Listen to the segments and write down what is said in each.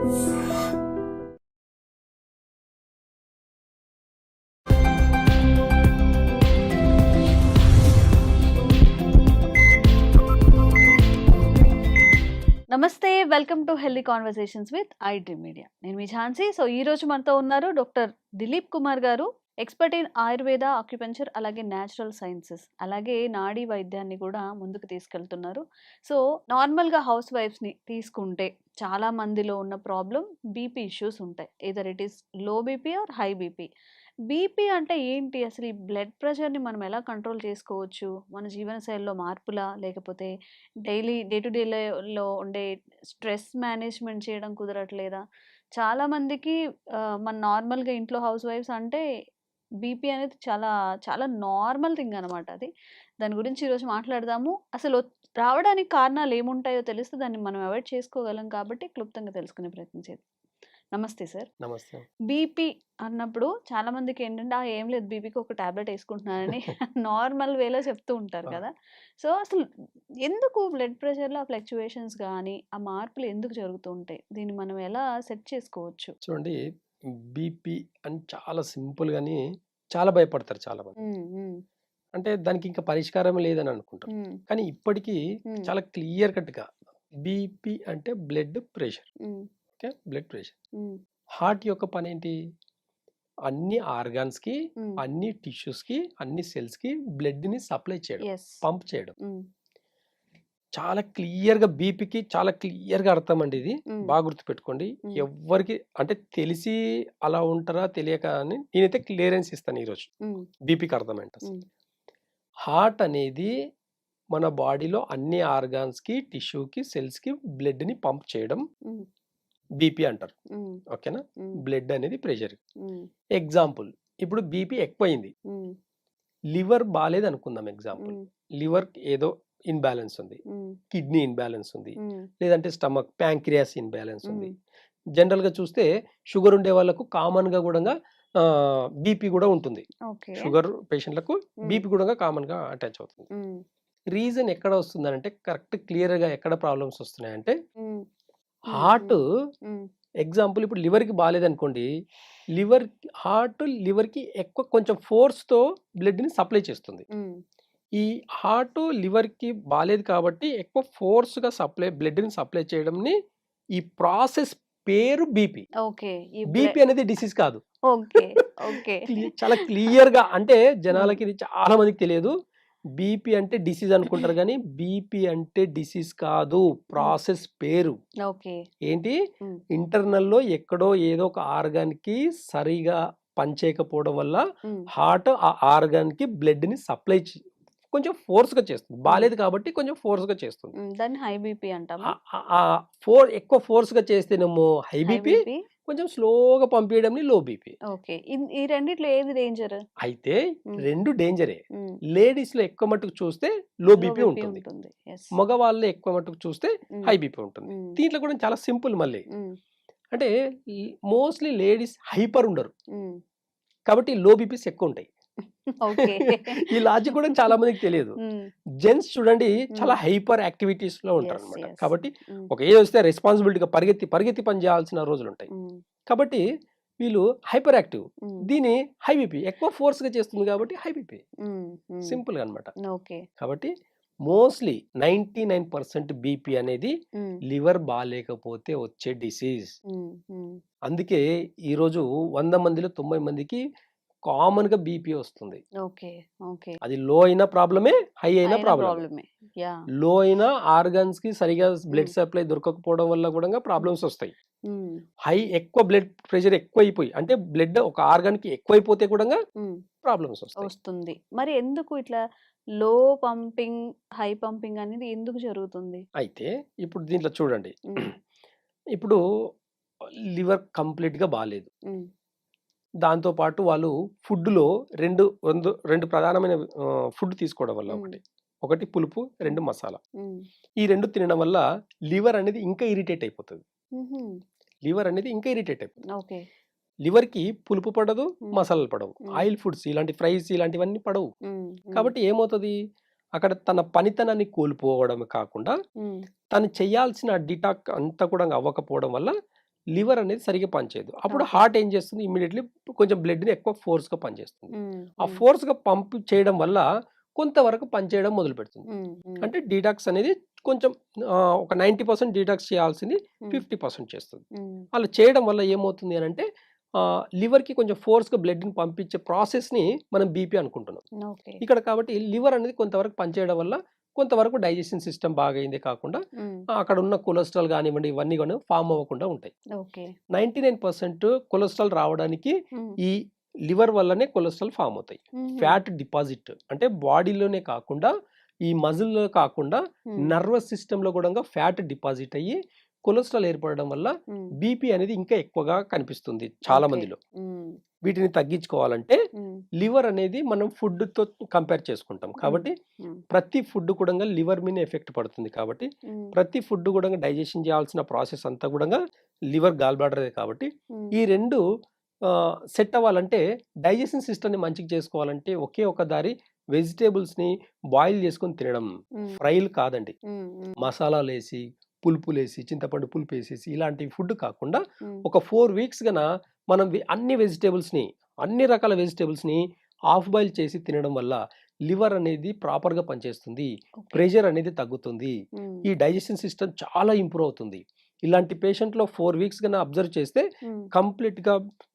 నమస్తే, welcome to healthy conversations with I dream media. నేను మీ Jhansi. So ఈ రోజు మనతో ఉన్నారు డాక్టర్ దిలీప్ కుమార్ గారు, ఎక్స్పర్ట్ ఇన్ ఆయుర్వేద, ఆక్యుపెంచర్, అలాగే న్యాచురల్ సైన్సెస్, అలాగే నాడీ వైద్యాన్ని కూడా ముందుకు తీసుకెళ్తున్నారు. సో నార్మల్గా హౌస్ వైఫ్స్ని తీసుకుంటే చాలా మందిలో ఉన్న ప్రాబ్లం బీపీ ఇష్యూస్ ఉంటాయి. Either it is low BP or high BP. BP అంటే ఏంటి? అసలు ఈ బ్లడ్ ప్రెషర్‌ని మనం ఎలా కంట్రోల్ చేసుకోవచ్చు? మన జీవనశైలిలో మార్పులా? లేకపోతే డే టు డేలో ఉండే స్ట్రెస్ మేనేజ్‌మెంట్ చేయడం కుదరట్లేదా? చాలామందికి మన నార్మల్‌గా ఇంట్లో హౌస్ వైఫ్స్ అంటే బీపీ అనేది చాలా చాలా నార్మల్ థింగ్ అనమాట అది. దాని గురించి ఈరోజు మాట్లాడదాము. అసలు రావడానికి కారణాలు ఏముంటాయో తెలిస్తే దాన్ని మనం అవాయిడ్ చేసుకోగలం కాబట్టి క్లుప్తంగా తెలుసుకునే ప్రయత్నం చేద్దాం. నమస్తే సార్. నమస్తే. బీపీ అన్నప్పుడు చాలా మందికి ఏంటంటే, ఏం లేదు బీపీకి ఒక టాబ్లెట్ యేసుకుంటున్నానని నార్మల్ వేలో చెప్తూ ఉంటారు ఆ! కదా! సో, అసలు ఎందుకు బ్లడ్ ప్రెషర్‌లో ఆ ఫ్లక్చుయేషన్స్ గానీ, ఆ మార్పులు ఎందుకు జరుగుతూ ఉంటాయి? దీన్ని మనం ఎలా సెట్ చేసుకోవచ్చు? చూడండి, బీపీ అని చాలా సింపుల్ గాని చాలా భయపడతారు చాలామంది. హ్మ్. హ్మ్. అంటే దానికి ఇంకా పరిష్కారం లేదని అనుకుంటారు. హ్మ్. కానీ ఇప్పటికీ హ్మ్. చాలా క్లియర్ కట్‌గా బీపీ అంటే బ్లడ్ ప్రెషర్. హ్మ్. ఓకే. Blood pressure. హ్మ్. హార్ట్ యొక్క పనేంటి? అన్ని ఆర్గాన్స్‌కి, హ్మ్. అన్ని టిష్యూస్‌కి, అన్ని సెల్స్‌కి బ్లడ్‌ని సప్లై చేయడం, యెస్. పంప్ చేయడం. హ్మ్. చాలా క్లియర్‌గా బీపీకి చాలా క్లియర్‌గా అర్థమండి ఇది. హ్మ్. బాగా గుర్తుపెట్టుకోండి. హ్మ్. ఎవ్వరికి అంటే తెలిసి అలా ఉంటారా తెలియక అని నేనైతే క్లియరెన్స్ ఇస్తాను ఈరోజు. హ్మ్. బీపీకి అర్థమేంటో. హ్మ్. హార్ట్ అనేది మన బాడీలో అన్ని ఆర్గాన్స్‌కి, టిష్యూకి, సెల్స్‌కి బ్లడ్‌ని పంప్ చేయడం హ్మ్. బీపీ అంటారు. హ్మ్. ఓకేనా? హ్మ్. బ్లడ్ అనేది ప్రెషర్. హ్మ్. ఎగ్జాంపుల్, ఇప్పుడు బీపీ ఎక్కువయింది. హ్మ్. లివర్ బాలేదనుకుందాం ఎగ్జాంపుల్. హ్మ్. లివర్ ఏదో ఇన్‌బాలెన్స్ ఉంది. హ్మ్. కిడ్నీ ఇన్‌బాలెన్స్ ఉంది. హ్మ్. లేదంటే స్టమక్, ప్యాంక్రియాస్ ఇన్‌బాలెన్స్ ఉంది. హ్మ్. జనరల్‌గా చూస్తే షుగర్ ఉండే వాళ్ళకు కామన్‌గా గూడంగా బీపీ గూడా ఉంటుంది. ఓకే. షుగర్ పేషెంట్‌లకు హ్మ్. బీపీ గూడంగా కామన్‌గా అటాచ్ అవుతుంది. హ్మ్. రీజన్ ఎక్కడ వస్తుందనంటే కరెక్ట్ క్లియర్‌గా ఎక్కడ ప్రాబ్లమ్స్ వస్తున్నాయంటే హ్మ్. హ్మ్. హార్ట్ హ్మ్. హ్మ్. ఎగ్జాంపుల్ ఇప్పుడు లివర్‌కి బాలేదనుకోండి. లివర్ లివర్‌కి ఎక్కువ కొంచెం ఫోర్స్‌తో బ్లడ్‌ని సప్లై చేస్తుంది. హ్మ్. ఈ హార్ట్ లివర్‌కి బాలేదు కాబట్టి ఎక్కువ ఫోర్స్‌గా బ్లడ్‌ని సప్లై చేయడంని ఈ ప్రాసెస్ పేరు బీపీ. ఓకే. ఈ బీపీ అనేది డిసీజ్ కాదు. ఓకే. ఓకే. చాలా క్లియర్‌గా అంటే హ్మ్. జనాలకి ఇది చాలా మందికి తెలియదు. బీపీ అంటే డిసీజ్ అనుకుంటారు గానీ, బీపీ అంటే డిసీజ్ కాదు. హ్మ్. ప్రాసెస్ పేరు. ఓకే. ఏంటి? హ్మ్. ఇంటర్నల్‌లో ఎక్కడో ఏదో ఒక ఆర్గాన్‌కి సరిగా పనిచేయకపోవడం వల్ల హ్మ్. హార్ట్ ఆ ఆర్గాన్‌కి బ్లడ్‌ని సప్లై కొంచెం ఫోర్స్‌గా చేస్తుంది. హ్మ్. బాలేదు కాబట్టి కొంచెం ఫోర్స్‌గా చేస్తుంది. హ్మ్. దాన్ని హై బీపీ అంటామా? ఆహ్, ఆహ్, ఆహ్, ఎక్కువ ఫోర్స్‌గా చేస్తేనేమో హై హై బీపీ, బీపీ. కొంచెం స్లోగా పంపియడంని లో బీపీ. ఓకే. ఈ రెండిట్లో ఏది డేంజర్? అయితే హ్మ్. 2 డేంజరే. హ్మ్. లేడీస్‌లో ఎక్కువ మట్టుకు చూస్తే లో లో బీపీ బీపీ ఉంటుంది. ఉంటుంది. యెస్. మగవాళ్ళలో ఎక్కువ మట్టుకు చూస్తే హ్మ్. హై బీపీ ఉంటుంది. హ్మ్. దీంట్లో కూడా చాలా సింపుల్ మళ్ళీ. హ్మ్. అంటే మోస్ట్‌లీ లేడీస్ హైపర్ ఉండరు. హ్మ్. కాబట్టి లో బీపీస్ ఎక్కువుంటాయి. ఓకే. ఈ లాజిక్ కూడా చాలా మందికి తెలియదు. హ్మ్. జెంట్స్ చూడండి హ్మ్. చాలా హైపర్ యాక్టివిటీస్‌లో యెస్. ఉంటారనమాట. యెస్. కాబట్టి హ్మ్. ఒక ఏజ్ వస్తే రెస్పాన్సిబిలిటీగా పరిగెత్తి, పరిగెత్తి పని చేయాల్సిన రోజులుంటాయి. హ్మ్. కాబట్టి వీళ్ళు హైపర్ యాక్టివ్. హ్మ్. దీన్ని హై బీపీ ఎక్కువ ఫోర్స్‌గా చేస్తుంది కాబట్టి హై బీపీ. హ్మ్. హ్మ్. సింపుల్‌గా అనమాట. ఓకే. కాబట్టి మోస్ట్‌లీ 99% బీపీ అనేది హ్మ్. లివర్ బాలేకపోతే వచ్చే డిసీజ్. హ్మ్. హ్మ్. అందుకే ఈరోజు 100 మందిలో 90 మందికి కామన్‌గా బీపీ వస్తుంది. ఓకే. ఓకే. అది లో అయినా ప్రాబ్లమే, హై అయినా అయినా ప్రాబ్లమే. ప్రాబ్లమే. యాహ్! లో అయినా ఆర్గాన్స్‌కి సరిగ్గా హ్మ్. బ్లడ్ సప్లై దొరకకపోవడం వల్ల గూడంగా హ్మ్. ప్రాబ్లమ్స్ వస్తాయి. హ్మ్. ఎక్కువ బ్లడ్ ప్రెషర్ ఎక్కువైపోయి అంటే బ్లడ్ ఒక ఆర్గాన్‌కి ఎక్కువైపోతే కూడంగా హ్మ్. ప్రాబ్లమ్స్ వస్తాయి. వస్తుంది. మరి ఎందుకు ఇట్లా లో పంపింగ్, హై పంపింగ్ అనేది ఎందుకు జరుగుతుంది? అయితే ఇప్పుడు దీంట్లో చూడండి. హ్మ్. ఇప్పుడు లివర్ కంప్లీట్‌గా బాలేదు. హ్మ్. దాంతో పాటు వాళ్ళు ఫుడ్‌లో 2 ప్రధానమైన ఫుడ్ తీసుకోవడం వల్ల హ్మ్. ఒకటి. ఒకటి పులుపు, హ్మ్. 2 మసాలా. హ్మ్. ఈ 2 తినడం వల్ల లివర్ అనేది ఇంకా ఇరిటేట్ అయిపోతది. హుహు. లివర్ అనేది ఇంకా ఇరిటేట్ అయిపోతది. ఓకే. లివర్‌కి పులుపు పడదు, హ్మ్. మసాలాలు పడవు. హ్మ్. ఆయిల్ ఫుడ్స్ ఇలాంటి ఫ్రైస్ ఇలాంటివన్నీ పడవు. హ్మ్. హ్మ్. కాబట్టి ఏమవుతది? అక్కడ తన పనితనాన్ని కోల్పోవడమే కాకుండా, హ్మ్. తను చేయాల్సిన డిటాక్ అంతా కూడా అవ్వకపోవడం వల్ల లివర్ అనేది సరిగ్గా పనిచేయదు. అప్పుడు ఓకే. హార్ట్ ఏం చేస్తుంది, ఇమ్మీడియట్‌లీ కొంచెం బ్లడ్‌ని ఎక్కువ ఫోర్స్‌గా పనిచేస్తుంది. హ్మ్. ఆ హ్మ్. ఫోర్స్‌గా పంప్ చేయడం వల్ల కొంతవరకు పనిచేయడం మొదలుపెడుతుంది. హ్మ్. హ్మ్. అంటే డీటాక్స్ అనేది కొంచెం ఒక 90% డీటాక్స్ చేయాల్సింది హ్మ్. 50% చేస్తుంది. హ్మ్. అలా చేయడం వల్ల ఏమవుతుంది అనంటే లివర్‌కి కొంచెం ఫోర్స్‌గా బ్లడ్‌ని పంపించే ప్రాసెస్‌ని మనం బీపీ అనుకుంటున్నాం. ఓకే. ఇక్కడ కాబట్టి లివర్ అనేది కొంతవరకు పనిచేయడం వల్ల కొంతవరకు డైజెషన్ సిస్టమ్ బాగయిందే కాకుండా హ్మ్. అక్కడ ఉన్న కొలెస్ట్రాల్ గానివ్వండి, ఇవన్నీ గూడా ఫార్మ్ అవ్వకుండా ఉంటాయి. ఓకే. 99% కొలెస్ట్రాల్ రావడానికి హ్మ్. ఈ లివర్ వల్లనే కొలెస్ట్రాల్ ఫార్మ్ అవుతాయి. హుహు. ఫ్యాట్ డిపాజిట్ అంటే బాడీలోనే కాకుండా, ఈ మజిల్‌లో కాకుండా హ్మ్. నర్వస్ సిస్టమ్‌లో గూడంగా ఫ్యాట్ డిపాజిట్ అయ్యి కొలెస్ట్రాల్ ఏర్పడడం వల్ల హ్మ్. బీపీ అనేది ఇంకా ఎక్కువగా కనిపిస్తుంది చాలా ఓకే. మందిలో. హ్మ్. వీటిని తగ్గించుకోవాలంటే హ్మ్. లివర్ అనేది మనం ఫుడ్‌తో కంపేర్ చేసుకుంటాం. హ్మ్. కాబట్టి హ్మ్. ప్రతి ఫుడ్ కూడంగా లివర్ మీదనే ఎఫెక్ట్ పడుతుంది కాబట్టి, హ్మ్. ప్రతి ఫుడ్ కూడంగా డైజెషన్ చేయాల్సిన ప్రాసెస్ అంతా కూడంగా లివర్, గాల్ బ్లాడరే కాబట్టి, హ్మ్. ఈ 2 సెట్ అవ్వాలంటే డైజెషన్ సిస్టమ్‌ని మంచిగా చేసుకోవాలంటే ఒకే ఒక దారి వెజిటబుల్స్‌ని బాయిల్ చేసుకొని తినడం. హ్మ్. ఫ్రైలు కాదండి. హ్మ్. హ్మ్. మసాలాలేసి, పులుపులేసి, చింతపండు పులుపేసేసి ఇలాంటి ఫుడ్ కాకుండా హ్మ్. ఒక 4 వీక్స్ గన మనం అన్ని వెజిటబుల్స్‌ని, అన్ని రకాల వెజిటబుల్స్‌ని హాఫ్ బాయిల్ చేసి తినడం వల్ల లివర్ అనేది ప్రాపర్‌గా పనిచేస్తుంది. ఓకే. ప్రెషర్ అనేది తగ్గుతుంది. హ్మ్. ఈ డైజెషన్ సిస్టమ్ చాలా ఇంప్రూవ్ అవుతుంది. ఇలాంటి పేషెంట్‌లో 4 వీక్స్ గన అబ్జర్వ్ చేస్తే హ్మ్. కంప్లీట్‌గా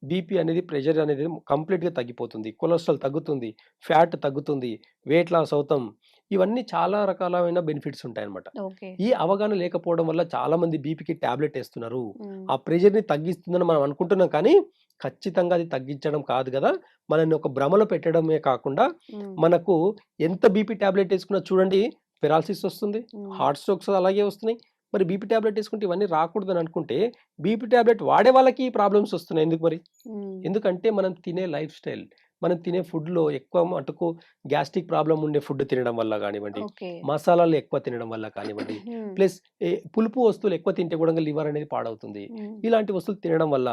బీపీ అనేది, ప్రెషర్ అనేది కంప్లీట్‌గా తగ్గిపోతుంది. కొలెస్ట్రాల్ తగ్గుతుంది. ఫ్యాట్ తగ్గుతుంది. వెయిట్ లాస్ అవుతాం. ఇవన్నీ చాలా రకాలమైన బెనిఫిట్స్ ఉంటాయన్నమాట. ఓకే. ఈ అవగాహన లేకపోవడం వల్ల చాలామంది బీపీకి టాబ్లెట్ ఏస్తున్నారు. హ్మ్. ఆ ప్రెషర్‌ని తగ్గిస్తుందని మనం అనుకుంటున్నాం కానీ, ఖచ్చితంగా అది తగ్గించడం కాదు గదా! మనల్ని ఒక భ్రమలో పెట్టడమే కాకుండా, హ్మ్. మనకు ఎంత బీపీ టాబ్లెట్ ఏసుకున్నా చూడండి పెరాలిసిస్ వస్తుంది. హ్మ్. హార్ట్ స్ట్రోక్స్ అలాగే వస్తున్నాయి. మరి బీపీ టాబ్లెట్ ఏసుకుంటే ఇవన్నీ రాకూడదని అనుకుంటే, బీపీ టాబ్లెట్ వాడే వాళ్ళకి ఈ ప్రాబ్లమ్స్ వస్తున్నాయి. ఎందుకు మరి? హ్మ్. ఎందుకంటే మనం తినే లైఫ్ స్టైల్, మనం తినే ఫుడ్‌లో ఎక్కువ మటుకు గ్యాస్ట్రిక్ ప్రాబ్లమ్ ఉండే ఫుడ్ తినడం వల్ల గానివ్వండి, ఓకే. మసాలాలు ఎక్కువ తినడం వల్ల కానివ్వండి, హ్మ్. ప్లస్ పులుపు వస్తువులు ఎక్కువ తింటే కూడా లివర్ అనేది పాడవుతుంది. హ్మ్. ఇలాంటి వస్తువులు తినడం వల్ల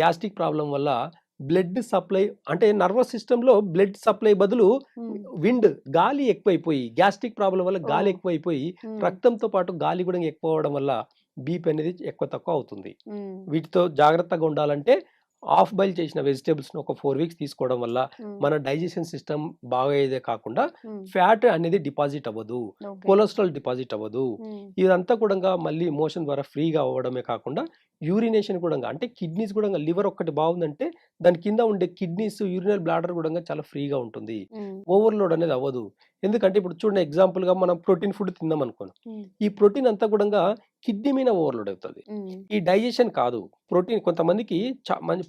గ్యాస్ట్రిక్ ప్రాబ్లమ్ వల్ల బ్లడ్ సప్లై అంటే నర్వస్ సిస్టమ్‌లో బ్లడ్ సప్లై బదులు హ్మ్. గాలి ఎక్కువైపోయి గ్యాస్ట్రిక్ ప్రాబ్లమ్ వల్ల గాలి ఓహ్! ఎక్కువైపోయి హ్మ్. రక్తంతో పాటు గాలి కూడా ఎక్కువ అవ్వడం వల్ల బీపీ అనేది ఎక్కువ తక్కువ అవుతుంది. హ్మ్. వీటితో జాగ్రత్తగా ఉండాలంటే హాఫ్ బాయిల్ చేసిన వెజిటబుల్స్‌ని ఒక 4 వీక్స్ తీసుకోవడం వల్ల హ్మ్. మన డైజెషన్ సిస్టమ్ బాగయ్యేదే కాకుండా హ్మ్. ఫ్యాట్ అనేది డిపాజిట్ అవ్వదు. ఓకే. కొలెస్ట్రాల్ డిపాజిట్ అవ్వదు. హ్మ్. ఇదంతా కూడంగా మళ్ళీ మోషన్ ద్వారా ఫ్రీగా అవ్వడమే కాకుండా యూరినేషన్ కూడంగా అంటే కిడ్నీస్ కూడంగా లివర్ ఒక్కటి బాగుందంటే దాని కింద ఉండే కిడ్నీస్, యూరినరీ బ్లాడర్ కూడంగా చాలా ఫ్రీగా ఉంటుంది. హ్మ్. ఓవర్‌లోడ్ అనేది అవ్వదు. ఎందుకంటే ఇప్పుడు చూడండి ఎగ్జాంపుల్‌గా మనం ప్రోటీన్ ఫుడ్ తిన్నామనుకోండి. హ్మ్. ఈ ప్రోటీన్ అంతా కూడంగా కిడ్నీ మీద ఓవర్‌లోడ్ అవుతది. హ్మ్. ఈ డైజెషన్ కాదు. ప్రోటీన్ కొంతమందికి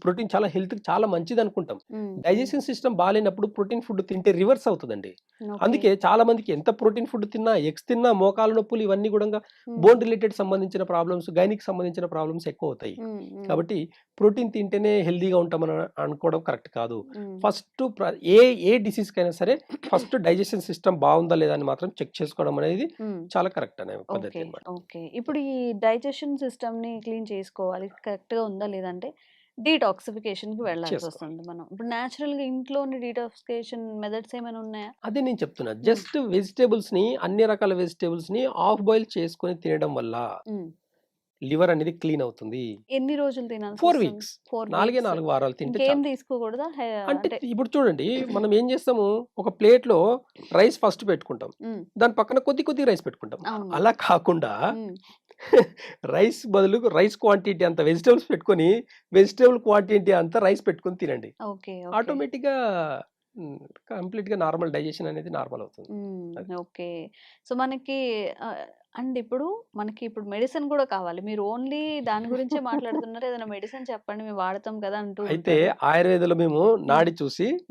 ప్రోటీన్ చాలా హెల్త్‌కి చాలా మంచిదనుకుంటాం. హ్మ్. హ్మ్. డైజెషన్ సిస్టమ్ బాలేనప్పుడు ప్రోటీన్ ఫుడ్ తింటే రివర్స్ అవుతదండి. ఓకే. అందుకే చాలా మందికి ఎంత ప్రోటీన్ ఫుడ్ తిన్నా, ఎగ్స్ తిన్నా మోకాళ్ళ నొప్పులు ఇవన్నీ గూడంగా హ్మ్. బోన్ రిలేటెడ్ సంబంధించిన ప్రాబ్లమ్స్, గైనిక్ సంబంధించిన ప్రాబ్లమ్స్ ఎక్కువవుతాయి. హ్మ్. హ్మ్. కాబట్టి ప్రోటీన్ తింటేనే హెల్తీగా ఉంటామని అనుకోవడం కరెక్ట్ కాదు. హ్మ్. ఫస్ట్ ఏ ఏ డిసీజ్‌కైనా సరే ఫస్ట్ డైజెషన్ సిస్టమ్ బావుందా లేదా అని మాత్రం చెక్ చేసుకోవడం అనేది హ్మ్. చాలా కరెక్ట్ అనే పద్ధతి ఓకే. అన్నమాట. ఓకే. ఇప్పుడు ఈ డైజెషన్ సిస్టమ్‌ని క్లీన్ చేసుకోవాలి. కరెక్ట్‌గా ఉందా లేదంటే డీటాక్సిఫికేషన్‌కి చేసుకోవాలి. వెళ్ళాల్సొస్తుంది మనం. ఇప్పుడు నేచురల్‌గా ఇంట్లోని డీటాక్సిఫికేషన్ మెథడ్స్ ఏమైనా ఉన్నాయా? అదే నేను చెప్తున్నా. హ్మ్. జస్ట్ వెజిటబుల్స్‌ని అన్ని రకాల వెజిటబుల్స్‌ని హాఫ్ బాయిల్ చేసుకొని తినడం వల్ల హ్మ్. లివర్ అనేది క్లీన్ అవుతుంది. ఎన్ని రోజులు 4 తినాల్సొస్తుంది? వీక్స్. 4 4 వీక్స్. వారాలు తింటే ఇంకేం చాలు. తీసుకోకూడదా? అంటే అంటే ఇప్పుడు చూడండి మనం ఏం చేస్తాము ఒక ప్లేట్‌లో రైస్ ఫస్ట్ పెట్టుకుంటాం. హ్మ్. దాని పక్కన కొద్ది కొద్దిగా రైస్ పెట్టుకుంటాం. అవును. అలా కాకుండా హ్మ్. రైస్ బదులు రైస్ క్వాంటిటీ అంత వెజిటబుల్స్ పెట్టుకొని వెజిటబుల్ క్వాంటిటీ అంత రైస్ పెట్టుకొని తినండి. ఓకే. ఓకే. ఆటోమేటిక్‌గా హ్మ్. కంప్లీట్‌గా నార్మల్ డైజెషన్ అనేది నార్మల్ అవుతుంది. హ్మ్. అది. ఓకే. సో, మనకి ఆహ్, అండ్ ఇప్పుడు మనకి ఇప్పుడు మెడిసిన్ గూడా కావాలి. మీరు ఓన్లీ దాని గురించే మాట్లాడుతున్నారు. ఏదైనా మెడిసిన్ చెప్పండి మేము వాడతాం కదా! అంటూ అయితే ఉంటారు. ఆయుర్వేదంలో మేము హ్మ్.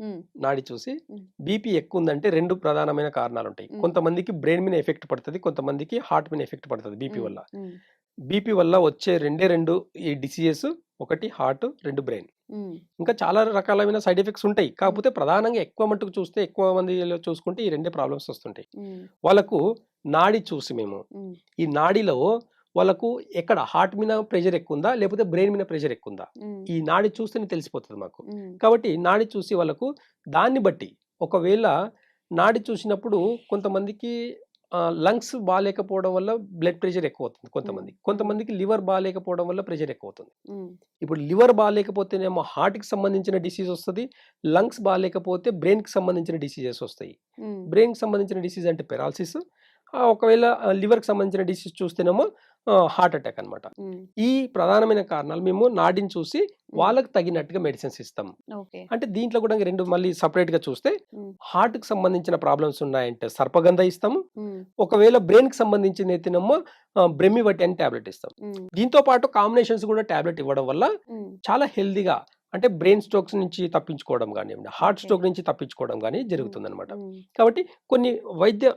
హ్మ్. నాడి చూసి హ్మ్. బీపీ ఎక్కువుందంటే 2 ప్రధానమైన కారణాలుంటాయి. హ్మ్. కొంతమందికి బ్రెయిన్ మీద ఎఫెక్ట్ పడతది. కొంతమందికి హార్ట్ మీద ఎఫెక్ట్ పడతది బీపీ హ్మ్. వల్ల. హ్మ్. బీపీ వల్ల వచ్చే రెండే 2 ఈ డిసీజెస్ ఒకటి హార్ట్, 2 బ్రెయిన్. హ్మ్. ఇంకా చాలా రకాలమైన సైడ్ ఎఫెక్ట్స్ ఉంటాయి. హ్మ్. కాకపోతే ప్రధానంగా ఎక్కువ మట్టుకు చూస్తే ఎక్కువ మందిలో చూసుకుంటే ఈ రెండే ప్రాబ్లమ్స్ వస్తుంటాయి. హ్మ్. వాళ్ళకు నాడి చూసి మేము హ్మ్. ఈ నాడిలో వాళ్ళకు ఎక్కడ హార్ట్ మీద ప్రెషర్ ఎక్కువుందా? లేకపోతే బ్రెయిన్ మీద ప్రెషర్ ఎక్కువుందా? హ్మ్. ఈ నాడి చూస్తేనే తెలిసిపోతది మాకు. హ్మ్. కాబట్టి నాడి చూసి వాళ్ళకు దాన్ని బట్టి ఒకవేళ నాడి చూసినప్పుడు కొంతమందికి లంగ్స్ బాగాలేకపోవడం వల్ల బ్లడ్ ప్రెషర్ ఎక్కువ అవుతుంది కొంతమంది. కొంతమందికి లివర్ బాగాలేకపోవడం వల్ల ప్రెషర్ ఎక్కువ అవుతుంది. ఇప్పుడు లివర్ బాగాలేకపోతేనేమో హార్ట్‌కి సంబంధించిన డిసీజ్ వస్తది. లంగ్స్ బాగాలేకపోతే బ్రెయిన్‌కి సంబంధించిన డిసీజెస్ వస్తాయి. బ్రెయిన్‌కి సంబంధించిన డిసీజ్ అంటే పెరాలసిస్. ఒకవేళ లివర్‌కి సంబంధించిన డిసీజ్ చూస్తేనేమో హార్ట్ అటాక్ అన్నమాట. ఈ ప్రధానమైన కారణాలు మేము నాడిని చూసి వాళ్ళకి తగినట్టుగా మెడిసిన్స్ ఇస్తాం. ఓకే. అంటే దీంట్లో కూడా 2 మళ్ళీ సెపరేట్‌గా చూస్తే హార్ట్‌కి సంబంధించిన ప్రాబ్లమ్స్ ఉన్నాయంటే సర్పగంధ ఇస్తాము. ఒకవేళ బ్రెయిన్‌కి సంబంధించింది అయితేనేమో బ్రెమివటి అని టాబ్లెట్ ఇస్తాం. దీంతో పాటు కాంబినేషన్స్ కూడా టాబ్లెట్ ఇవ్వడం వల్ల చాలా హెల్తీగా అంటే బ్రెయిన్ స్ట్రోక్స్ నుంచి తప్పించుకోవడం కానివ్వండి, హార్ట్ స్ట్రోక్ నుంచి తప్పించుకోవడం కానీ జరుగుతుందన్నమాట. కాబట్టి కొన్ని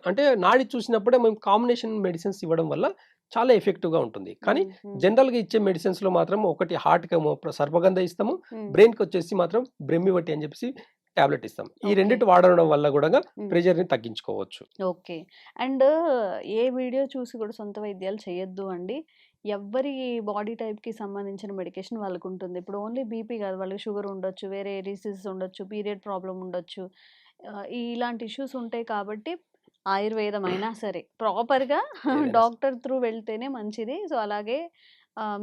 అంటే నాడి చూసినప్పుడే మేము కాంబినేషన్ మెడిసిన్స్ ఇవ్వడం వల్ల చాలా ఎఫెక్టివ్‌గా ఉంటుంది. కానీ జనరల్‌గా ఇచ్చే మెడిసిన్స్‌లో మాత్రం ఒకటి హార్ట్‌కేమో సర్పగంధ ఇస్తాము. బ్రెయిన్‌కి వచ్చేసి మాత్రం బ్రెమివటి అని చెప్పేసి టాబ్లెట్ ఇస్తాం. ఈ రెండిటి వాడడం వల్ల కూడా ప్రెషర్‌ని తగ్గించుకోవచ్చు. ఓకే. అండ్ ఏ వీడియో చూసి కూడా సొంత వైద్యాలు చేయొద్దు అండి. ఎవ్వరి బాడీ టైప్‌కి సంబంధించిన మెడికేషన్ వాళ్ళకుంటుంది. ఇప్పుడు ఓన్లీ బీపీ కాదు, వాళ్ళకి షుగర్ ఉండొచ్చు, వేరే డిసీజెస్ ఉండొచ్చు, పీరియడ్ ప్రాబ్లమ్ ఉండొచ్చు. ఇలాంటి ఇష్యూస్ ఉంటాయి కాబట్టి ఆయుర్వేదం అయినా సరే ప్రాపర్‌గా డాక్టర్ త్రూ వెళ్తేనే మంచిది. సో, అలాగే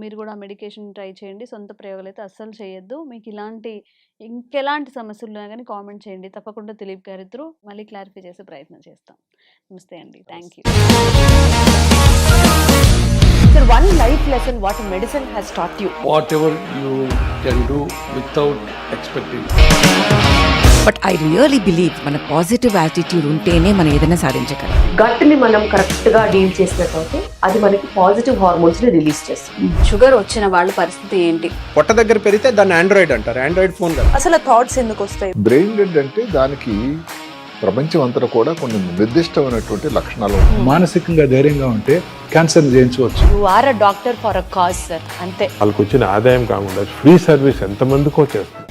మీరు కూడా మెడికేషన్ ట్రై చేయండి. సొంత ప్రయోగాలైతే అస్సలు చేయొద్దు. మీకు ఇంకెలాంటి సమస్యలున్నా గానీ కామెంట్ చేయండి. తప్పకుండా దిలీప్ గారి త్రూ మళ్ళీ క్లారిఫై చేసే ప్రయత్నం చేస్తాం. నమస్తే అండి. Thank you. Sir, one life lesson what medicine has taught you. Whatever you can do without expecting. But I really believe మన పాజిటివ్ యాటిట్యూడ్ ఉంటేనే మనం ఏదైనా సాధించగలం. గట్ని మనం కరెక్ట్ గా డీల్ చేసినట్లయితే అది మనకి పాజిటివ్ హార్మోన్స్ ని రిలీజ్ చేస్తుంది. షుగర్ వచ్చిన వాళ్ళ పరిస్థితి ఏంటి? పొట్ట దగ్గర పెరిగితే దాన్ని ఆండ్రాయిడ్ అంటారు. ఆండ్రాయిడ్ ఫోన్ కదా. అసలు థాట్స్ ఎందుకు వస్తాయి? బ్రెయిన్ డెడ్ అంటే దానికి ప్రపంచం అంతా కూడా కొన్ని నిర్దిష్టమైనటువంటి లక్షణాలు ఉంటాయి. మానసికంగా ధైర్యంగా ఉంటే క్యాన్సర్ జయించవచ్చు. You are a doctor for a cause sir, అంతే. వాళ్ళకి వచ్చిన ఆదాయం కాకుండా ఫ్రీ సర్వీస్ ఎంతమందికో చేస్తుంది.